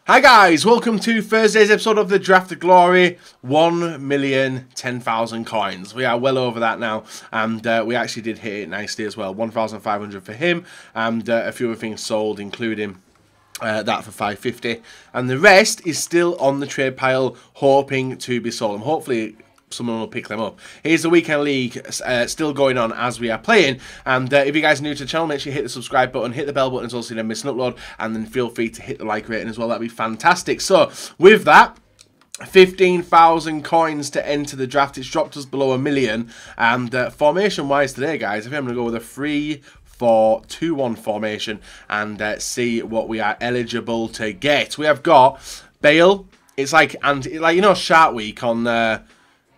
Hi guys, welcome to Thursday's episode of the Draft of Glory. 1,010,000 coins. We are well over that now, and we actually did hit it nicely as well. 1,500 for him, and a few other things sold, including that for 550. And the rest is still on the trade pile, hoping to be sold. And hopefully someone will pick them up. Here's the weekend league still going on as we are playing, and if you guys are new to the channel, make sure you hit the subscribe button, hit the bell button as well so you don't miss an upload, and then feel free to hit the like rating as well. That'd be fantastic. So with that, 15,000 coins to enter the draft. It's dropped us below 1 million, and formation wise today, guys, I think I'm going to go with a 3-4-2-1 formation and see what we are eligible to get. We have got Bale. It's like, you know, Shark Week on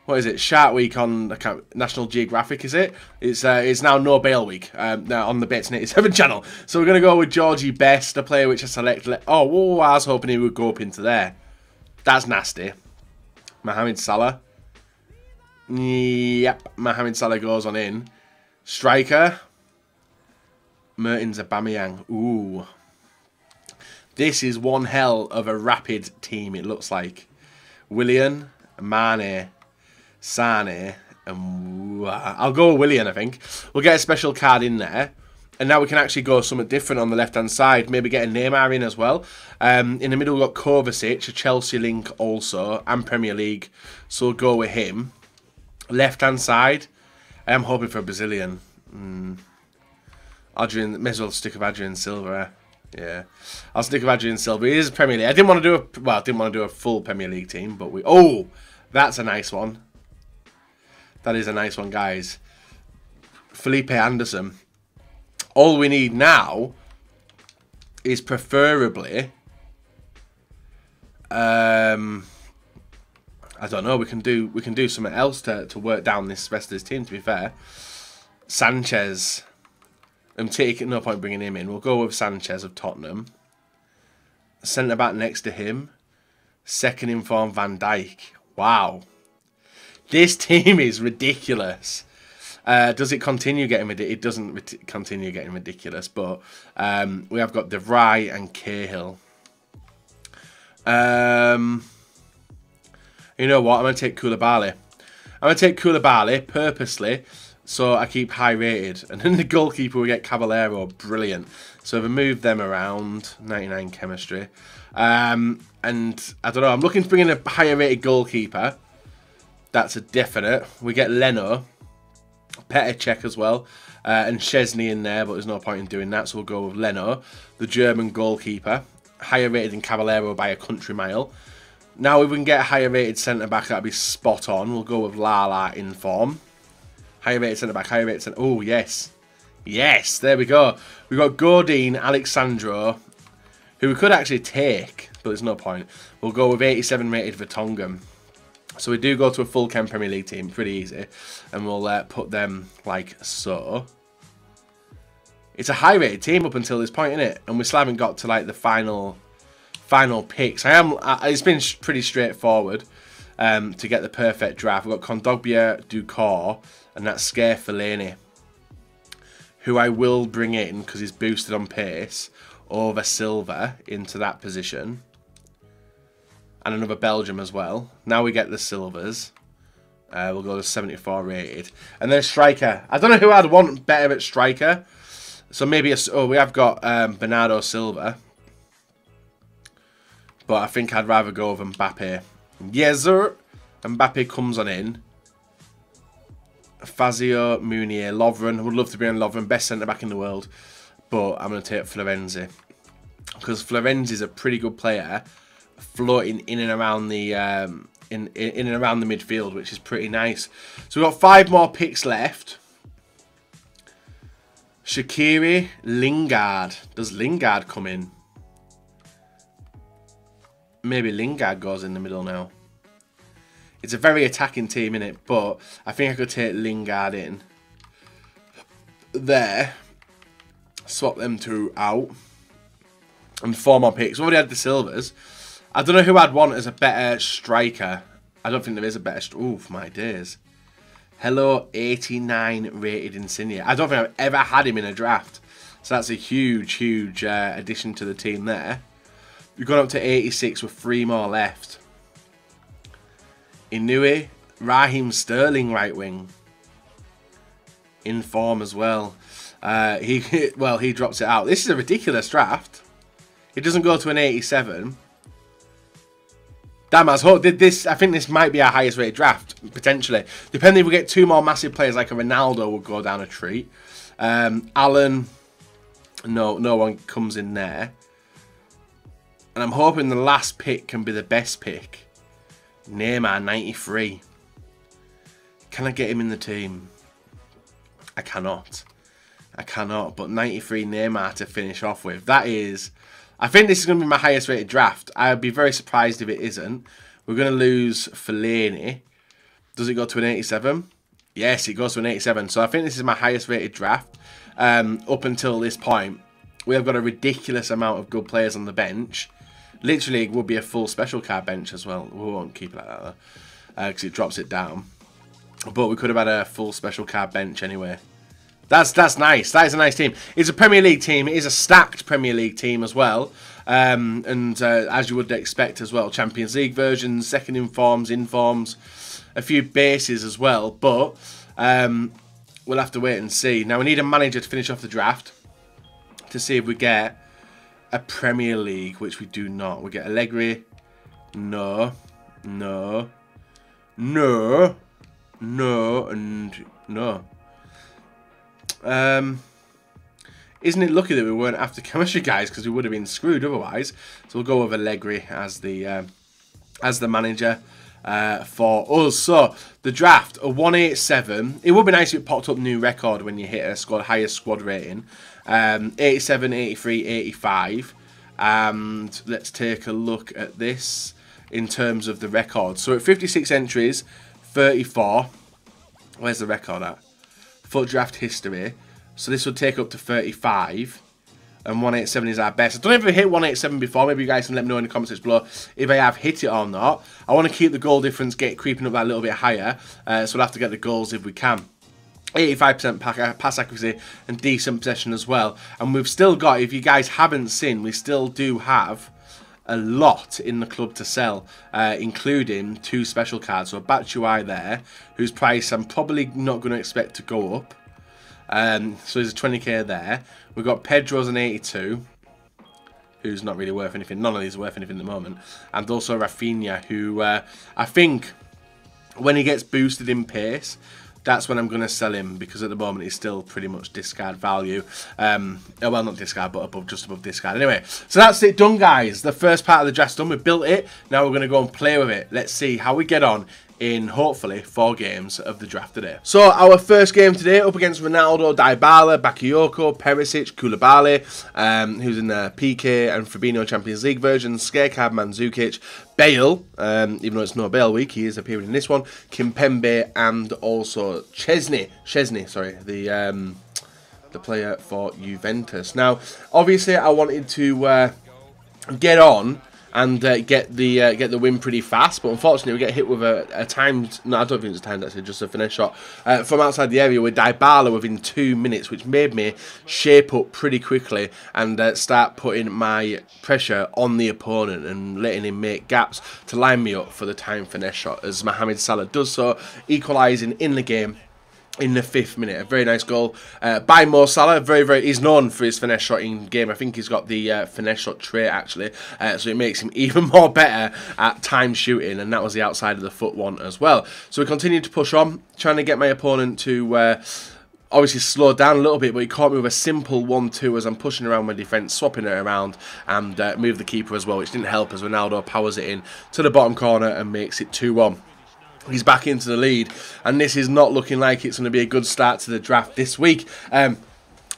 what is it? Shark Week on National Geographic, is it? It's now No Bale Week on the Bets 87 channel. So we're going to go with Georgie Best, a player which I selected. Oh, whoa, I was hoping he would go up into there. That's nasty. Mohamed Salah. Yep, Mohamed Salah goes on in. Striker. Mertens Aubameyang. Ooh. This is one hell of a rapid team, it looks like. Willian, Mane, Sane, and I'll go with Willian, I think. We'll get a special card in there. And now we can actually go something different on the left-hand side. Maybe get a Neymar in as well. In the middle, we've got Kovacic, a Chelsea link also, and Premier League. So we'll go with him. Left-hand side, I am hoping for a Brazilian. Adrian, may as well stick with Adrian Silva. Yeah, I'll stick with Adrian Silva. He is Premier League. I didn't want to do a full Premier League team, but we. Oh, that's a nice one. That is a nice one, guys. Felipe Anderson. All we need now is preferably, I don't know. We can do something else to work down this rest of this team. To be fair, Sanchez. I'm taking no point bringing him in. We'll go with Sanchez of Tottenham. Centre back next to him. Second in form, Van Dijk. Wow, this team is ridiculous. Does it continue getting ridiculous? It doesn't continue getting ridiculous, but we have got De Vrij and Cahill. You know what? I'm going to take Koulibaly. I'm going to take Koulibaly purposely, so I keep high rated. And then the goalkeeper will get Caballero. Brilliant. So if I move them around, 99 chemistry. And I don't know, I'm looking to bring in a higher rated goalkeeper. That's a definite. We get Leno. Petr Cech as well, and Szczesny in there, but there's no point in doing that, so we'll go with Leno, the German goalkeeper, higher rated than Caballero by a country mile. Now if we can get a higher rated centre-back, that'd be spot on. We'll go with Lala in form. Higher rated centre-back, higher rated centre... Oh, yes. Yes, there we go. We've got Godin, Alexandro, who we could actually take, but there's no point. We'll go with 87 rated Vertonghen. So we do go to a full Chem Premier League team, pretty easy, and we'll put them like so. It's a high-rated team up until this point, isn't it? And we still haven't got to like the final picks. It's been pretty straightforward to get the perfect draft. We've got Kondogbia, Ducour, and that's Scare Fellaini, who I will bring in because he's boosted on pace over Silva into that position. And another Belgium as well. Now we get the Silvers. We'll go to 74 rated. And then striker. I don't know who I'd want better at striker. So maybe... we have got Bernardo Silva. But I think I'd rather go with Mbappe. Yes, sir. Mbappe comes on in. Fazio, Munier, Lovren. I would love to be on Lovren. Best centre-back in the world. But I'm going to take Florenzi. Because Florenzi's a pretty good player, floating in and around the in and around the midfield, which is pretty nice. So we've got 5 more picks left. Shaqiri, Lingard. Does Lingard come in? Maybe Lingard goes in the middle now. It's a very attacking team, innit? But I think I could take Lingard in there. Swap them two out. And 4 more picks. We've already had the Silvers. I don't know who I'd want as a better striker. I don't think there is a better... Oof, my days. Hello, 89 rated Insigne. I don't think I've ever had him in a draft. So that's a huge, huge addition to the team there. We've gone up to 86 with 3 more left. Inui, Raheem Sterling right wing. In form as well. He drops it out. This is a ridiculous draft. It doesn't go to an 87. Damn, I think this might be our highest rated draft, potentially. Depending if we get 2 more massive players like a Ronaldo will go down a treat. Allen, no one comes in there. And I'm hoping the last pick can be the best pick. Neymar, 93. Can I get him in the team? I cannot. But 93 Neymar to finish off with. That is... I think this is going to be my highest rated draft. I'd be very surprised if it isn't. We're going to lose Fellaini. Does it go to an 87? Yes, it goes to an 87. So I think this is my highest rated draft up until this point. We have got a ridiculous amount of good players on the bench. Literally, it would be a full special card bench as well. We won't keep it like that, though, because it drops it down. But we could have had a full special card bench anyway. That's nice. That is a nice team. It's a Premier League team. It is a stacked Premier League team as well. As you would expect as well. Champions League versions, second informs, a few bases as well. But we'll have to wait and see. Now we need a manager to finish off the draft to see if we get a Premier League, which we do not. We get Allegri. No, and no. Isn't it lucky that we weren't after chemistry guys, because we would have been screwed otherwise? So we'll go with Allegri as the manager for us. So the draft, a 187. It would be nice if it popped up new record when you hit a highest squad rating. 87, 83, 85. And let's take a look at this in terms of the record. So at 56 entries, 34. Where's the record at? Full draft history. So this would take up to 35. And 187 is our best. I don't know if we hit 187 before. Maybe you guys can let me know in the comments below if I have hit it or not. I want to keep the goal difference creeping up that little bit higher. So we'll have to get the goals if we can. 85% pass accuracy and decent possession as well. And we've still got, if you guys haven't seen, we still do have a lot in the club to sell, including 2 special cards. So a Batshuayi there, whose price I'm probably not going to expect to go up. So there's a 20k there. We've got Pedro's an 82, who's not really worth anything. None of these are worth anything at the moment. And also Rafinha, who I think when he gets boosted in pace, that's when I'm going to sell him, because at the moment he's still pretty much discard value. Well, not discard, but just above discard. Anyway, so that's it done, guys. The first part of the draft's done. We built it. Now we're going to go and play with it. Let's see how we get on in, hopefully, 4 games of the draft today. So, our first game today up against Ronaldo, Dybala, Bakayoko, Perisic, Koulibaly, who's in the PK and Fabinho Champions League version, Scarecard, Mandzukic, Bale, even though it's no Bale week, he is appearing in this one, Kimpembe, and also Chesney, sorry, the player for Juventus. Now, obviously, I wanted to get on and get the win pretty fast, but unfortunately we get hit with a timed, no, I don't think it's timed actually, just a finesse shot from outside the area with Dybala within 2 minutes, which made me shape up pretty quickly and start putting my pressure on the opponent and letting him make gaps to line me up for the timed finesse shot, as Mohamed Salah does so, equalising in the game in the 5th minute. A very nice goal by Mo Salah. He's known for his finesse shot in game. I think he's got the finesse shot trait actually, so it makes him even more better at time shooting, and that was the outside of the foot one as well. So we continue to push on, trying to get my opponent to obviously slow down a little bit, but he caught me with a simple 1-2 as I'm pushing around my defence, swapping it around, and move the keeper as well, which didn't help as Ronaldo powers it in to the bottom corner and makes it 2-1. He's back into the lead, and this is not looking like it's going to be a good start to the draft this week.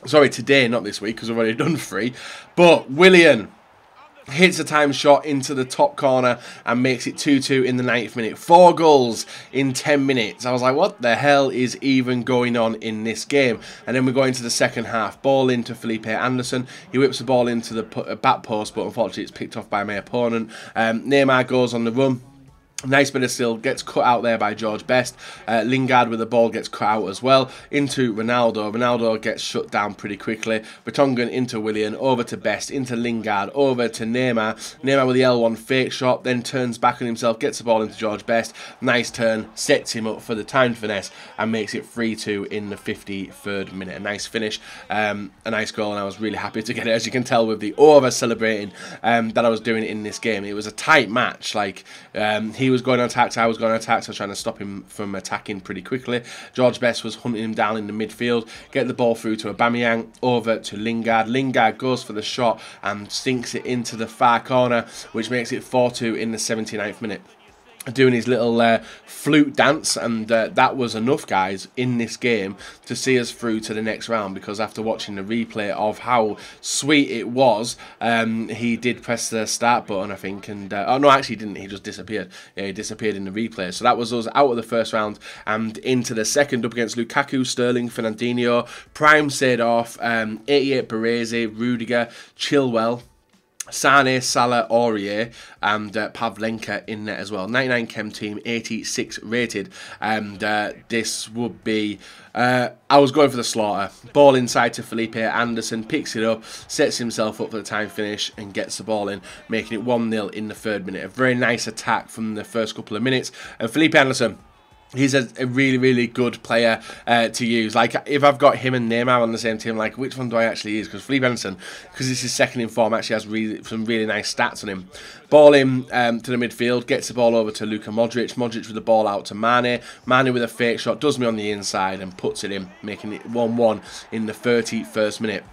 Sorry, today, not this week, because I've already done 3. But Willian hits a time shot into the top corner and makes it 2-2 in the 90th minute. 4 goals in 10 minutes. I was like, what the hell is even going on in this game? And then we go into the second half. Ball into Felipe Anderson. He whips the ball into the back post, but unfortunately it's picked off by my opponent. Neymar goes on the run. Nice bit of skill, gets cut out there by George Best. Lingard with the ball gets cut out as well. Into Ronaldo. Ronaldo gets shut down pretty quickly. Vertonghen into Willian, over to Best, into Lingard, over to Neymar. Neymar with the L1 fake shot, then turns back on himself, gets the ball into George Best. Nice turn, sets him up for the timed finesse and makes it 3-2 in the 53rd minute. A nice finish, a nice goal, and I was really happy to get it. As you can tell with the over celebrating that I was doing in this game. It was a tight match. Like, he was going on attacks, I was going on attacks. I was trying to stop him from attacking pretty quickly. George Best was hunting him down in the midfield. Get the ball through to Aubameyang, over to Lingard. Lingard goes for the shot and sinks it into the far corner, which makes it 4-2 in the 79th minute. Doing his little flute dance, and that was enough, guys, in this game to see us through to the next round, because after watching the replay of how sweet it was, he did press the start button, I think, and oh no, actually he didn't, he just disappeared. Yeah, he disappeared in the replay. So that was us out of the first round and into the second, up against Lukaku, Sterling, Fernandinho, Prime Seedorf, 88 Baresi, Rudiger, Chilwell, Sane, Salah, Aurier, and Pavlenka in there as well. 99 chem team, 86 rated, and this would be... I was going for the slaughter. Ball inside to Felipe Anderson, picks it up, sets himself up for the time finish, and gets the ball in, making it 1-0 in the 3rd minute. A very nice attack from the first couple of minutes, and Felipe Anderson... he's a really, really good player to use. Like, if I've got him and Neymar on the same team, like, which one do I actually use? Because Felipe Anderson, because this is second in form, actually has some really nice stats on him. Ball in to the midfield, gets the ball over to Luka Modric. Modric with the ball out to Mane. Mane with a fake shot, does me on the inside and puts it in, making it 1-1 in the 31st minute.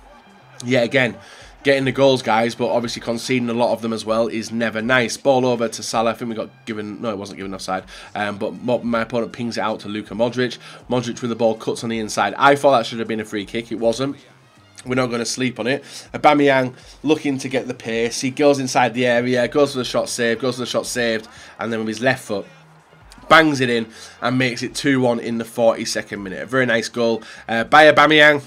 Yet again, getting the goals, guys, but obviously conceding a lot of them as well is never nice. Ball over to Salah. I think we got given... no, it wasn't given offside. But my opponent pings it out to Luka Modric. Modric with the ball, cuts on the inside. I thought that should have been a free kick. It wasn't. We're not going to sleep on it. Aubameyang looking to get the pace. He goes inside the area, goes for the shot saved, goes for the shot saved, and then with his left foot, bangs it in and makes it 2-1 in the 42nd minute. A very nice goal by Aubameyang.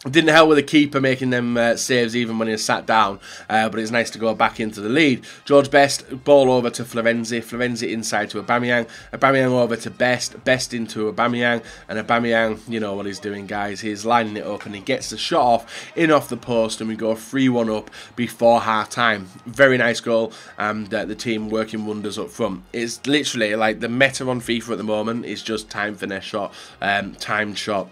Didn't help with the keeper making them saves even when he was sat down, but it's nice to go back into the lead. George Best, ball over to Florenzi, Florenzi inside to Aubameyang, Aubameyang over to Best, Best into Aubameyang, and Aubameyang, you know what he's doing, guys, he's lining it up and he gets the shot off, in off the post, and we go 3-1 up before half time. Very nice goal, and the team working wonders up front. It's literally like the meta on FIFA at the moment is just time finesse shot, timed shot.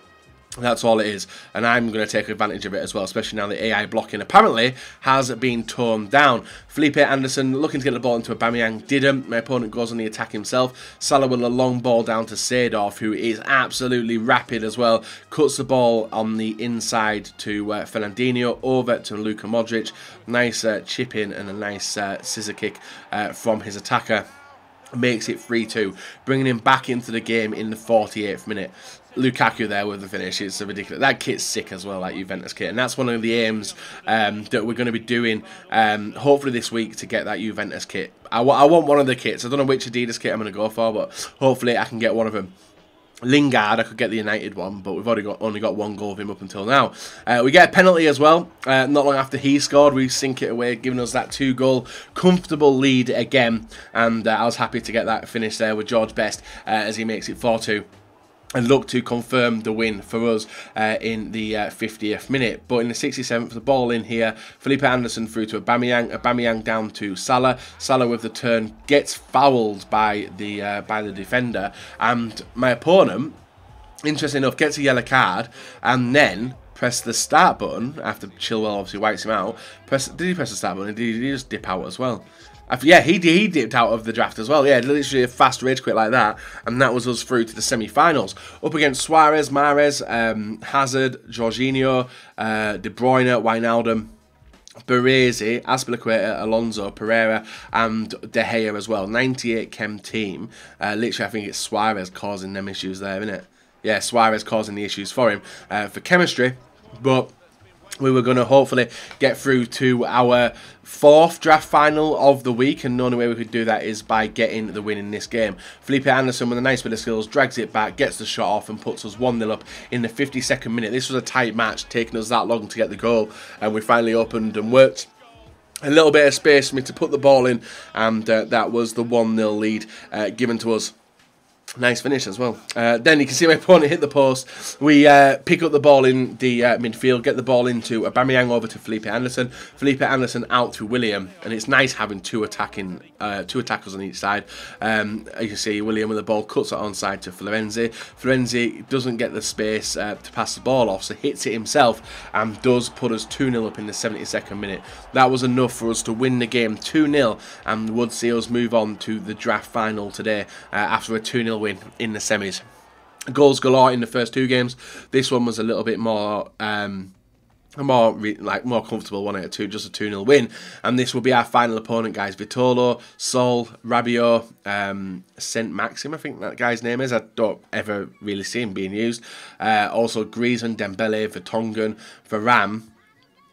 That's all it is, and I'm going to take advantage of it as well, especially now the AI blocking apparently has been torn down. Felipe Anderson looking to get the ball into Aubameyang, didn't. My opponent goes on the attack himself. Salah with a long ball down to Seedorf, who is absolutely rapid as well. Cuts the ball on the inside to Fernandinho, over to Luka Modric. Nice chip in and a nice scissor kick from his attacker. Makes it 3-2, bringing him back into the game in the 48th minute. Lukaku there with the finish. It's ridiculous. That kit's sick as well, that Juventus kit, and that's one of the aims that we're going to be doing hopefully this week, to get that Juventus kit. I want one of the kits. I don't know which Adidas kit I'm going to go for, but hopefully I can get one of them. Lingard, I could get the United one, but we've only got one goal of him up until now. We get a penalty as well. Not long after he scored, we sink it away, giving us that 2-goal comfortable lead again. And I was happy to get that finish there with George Best as he makes it 4-2. And look to confirm the win for us in the 50th minute. But in the 67th, the ball in here. Felipe Anderson through to Aubameyang. Aubameyang down to Salah. Salah with the turn gets fouled by the defender. And my opponent, interesting enough, gets a yellow card and then press the start button after Chilwell obviously wipes him out. Did he press the start button? Did he just dip out as well? Yeah, he dipped out of the draft as well. Yeah, literally a fast rage quit like that. And that was us through to the semi-finals. Up against Suarez, Mahrez, Hazard, Jorginho, De Bruyne, Wijnaldum, Baresi, Azpilicueta, Alonso, Pereira, and De Gea as well. 98 chem team. Literally, I think it's Suarez causing them issues there, isn't it? Yeah, Suarez causing the issues for him for chemistry. But we were going to hopefully get through to our 4th draft final of the week, and the only way we could do that is by getting the win in this game. Felipe Anderson with a nice bit of skills drags it back, gets the shot off and puts us 1-0 up in the 52nd minute. This was a tight match, taking us that long to get the goal, and we finally opened and worked a little bit of space for me to put the ball in, and that was the 1-0 lead given to us. Nice finish as well. Then you can see my opponent hit the post. We pick up the ball in the midfield, get the ball into Aubameyang over to Felipe Anderson. Felipe Anderson out to William, and it's nice having two attackers on each side. You can see William with the ball cuts it onside to Florenzi. Florenzi doesn't get the space to pass the ball off, so hits it himself and does put us 2-0 up in the 72nd minute. That was enough for us to win the game 2-0 and would see us move on to the draft final today after a 2-0 win in the semis. Goals galore in the first two games. This one was a little bit more more comfortable 1-2, just a 2-0 win, and this will be our final opponent, guys. Vitolo, Sol, Rabiot, Saint Maxim, I think that guy's name is. I don't ever really see him being used. Also Griezmann, Dembele, Vertonghen, Varane,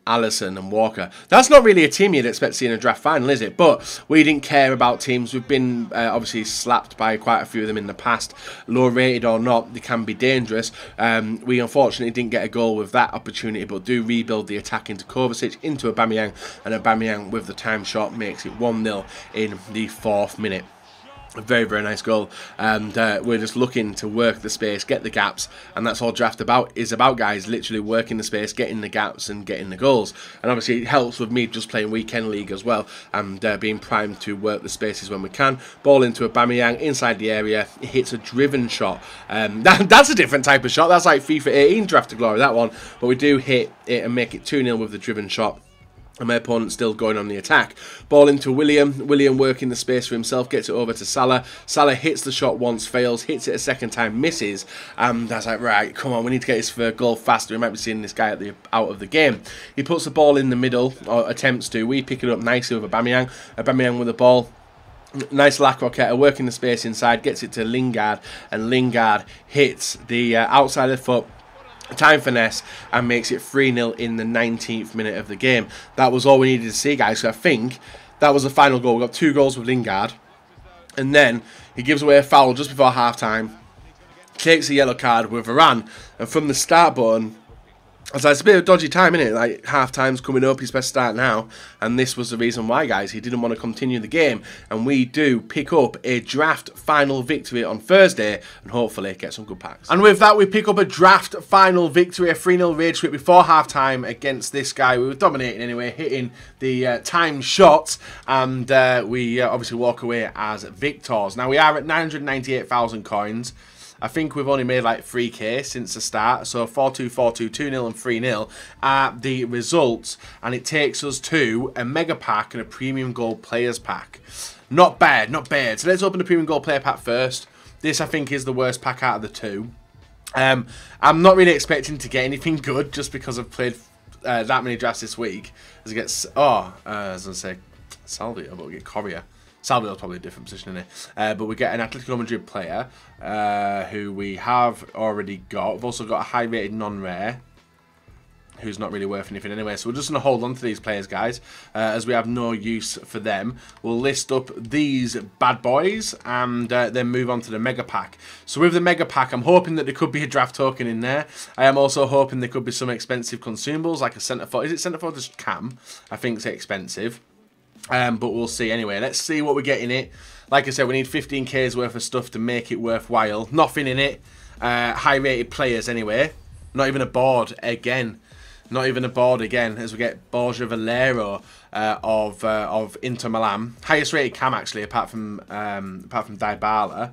Alisson and Walker. That's not really a team you'd expect to see in a draft final, is it? But we didn't care about teams. We've been obviously slapped by quite a few of them in the past. Low rated or not, they can be dangerous. We unfortunately didn't get a goal with that opportunity, but do rebuild the attack into Kovacic, into Aubameyang, and Aubameyang with the time shot makes it 1-0 in the 4th minute. A very, very nice goal, and we're just looking to work the space, get the gaps, and that's all draft is about, guys. Literally working the space, getting the gaps, and getting the goals. And obviously, it helps with me just playing weekend league as well, and being primed to work the spaces when we can. Ball into Aubameyang inside the area. It hits a driven shot. That's a different type of shot. That's like FIFA 18 draft to glory, that one. But we do hit it and make it 2-0 with the driven shot. And my opponent still going on the attack. Ball into William. William working the space for himself. Gets it over to Salah. Salah hits the shot once, fails. Hits it a second time, misses. And I was like, right, come on, we need to get his first goal faster. We might be seeing this guy out of the game. He puts the ball in the middle, or attempts to. We pick it up nicely with Aubameyang. Aubameyang with the ball. Nice La Croqueta, working the space inside. Gets it to Lingard. And Lingard hits the outside of the foot. Time finesse, and makes it 3-0 in the 19th minute of the game. That was all we needed to see, guys. So I think that was the final goal. We got 2 goals with Lingard, and then he gives away a foul just before half-time, takes a yellow card with Varane, and from the start button, I was like, it's a bit of a dodgy time, isn't it? Like, half-time's coming up, he's best start now. And this was the reason why, guys. He didn't want to continue the game. And we do pick up a draft final victory on Thursday and hopefully get some good packs. And with that, we pick up a draft final victory, a 3-0 rage quit before half-time against this guy. We were dominating anyway, hitting the time shot. And we obviously walk away as victors. Now, we are at 998,000 coins. I think we've only made like 3k since the start. So 4-2, 4-2, 2-0 and 3-0 are the results. And it takes us to a mega pack and a premium gold players pack. Not bad, not bad. So let's open the premium gold player pack first. This I think is the worst pack out of the two. I'm not really expecting to get anything good just because I've played that many drafts this week. As it gets, I was going to say Salvio, but we get Correa. Salvio's probably a different position in it. But we get an Atletico Madrid player who we have already got. We've also got a high-rated non-rare who's not really worth anything anyway. So we're just going to hold on to these players, guys, as we have no use for them. We'll list up these bad boys and then move on to the Mega Pack. So with the Mega Pack, I'm hoping that there could be a draft token in there. I am also hoping there could be some expensive consumables, like a centre forward. Is it centre forward? Just Cam. I think it's expensive. But we'll see anyway. Let's see what we get in it. Like I said, we need 15k's worth of stuff to make it worthwhile. Nothing in it. High-rated players anyway. Not even a board again. Not even a board again, as we get Borja Valero of Inter Milan. Highest rated Cam actually, apart from Dybala.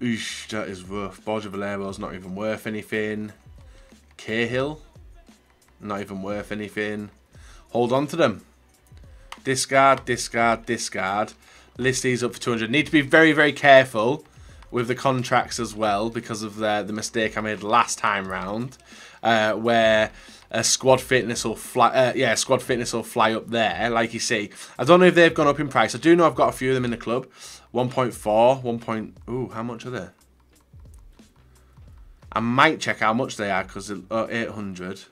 Oosh, that is rough. Borja Valero's not even worth anything. Cahill, not even worth anything. Hold on to them. Discard, discard, discard. List these up for 200. Need to be very, very careful with the contracts as well because of the mistake I made last time round, where a squad fitness will fly. Squad fitness will fly up there, like you see. I don't know if they've gone up in price. I do know I've got a few of them in the club. 1.4, 1. Ooh, how much are they? I might check how much they are because 800.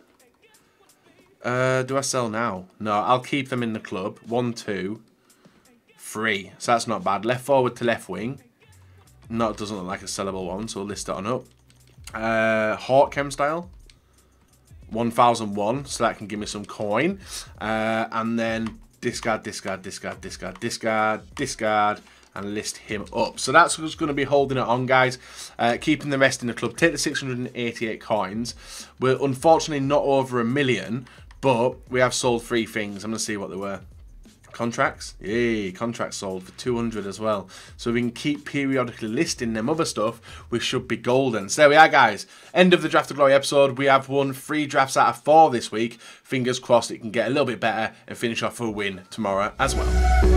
Do I sell now? No, I'll keep them in the club. 1, 2, 3. So that's not bad. Left forward to left wing. No, it doesn't look like a sellable one, so we'll list it on up. Hawk Chem style. 1001, so that can give me some coin. And then discard, discard, discard, discard, discard, discard, and list him up. So that's what's going to be holding it on, guys. Keeping the rest in the club. Take the 688 coins. We're unfortunately not over 1 million, but we have sold 3 things. I'm going to see what they were. Contracts? Yay, contracts sold for 200 as well. So we can keep periodically listing them other stuff, we should be golden. So there we are, guys. End of the Draft of Glory episode. We have won 3 drafts out of 4 this week. Fingers crossed it can get a little bit better and finish off for a win tomorrow as well.